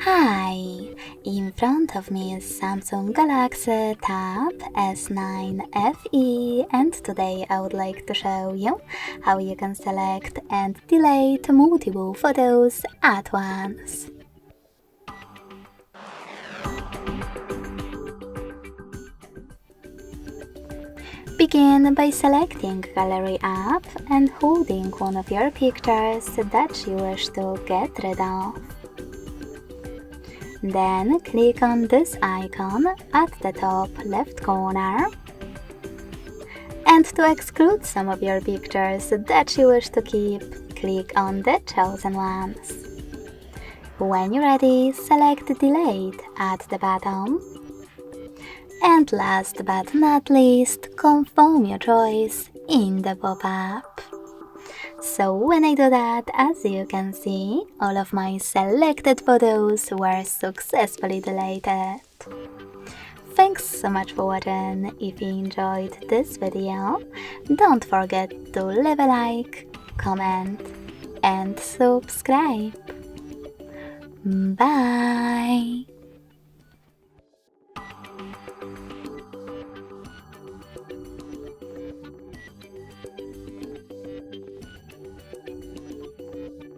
Hi! In front of me is Samsung Galaxy Tab S9 FE, and today I would like to show you how you can select and delete multiple photos at once. Begin by selecting Gallery app and holding one of your pictures that you wish to get rid of. Then click on this icon at the top left corner. And to exclude some of your pictures that you wish to keep, click on the chosen ones. When you're ready, select Delete at the bottom. And last but not least, confirm your choice in the pop-up. So when I do that, as you can see, all of my selected photos were successfully deleted. Thanks so much for watching. If you enjoyed this video, don't forget to leave a like, comment and subscribe. Bye!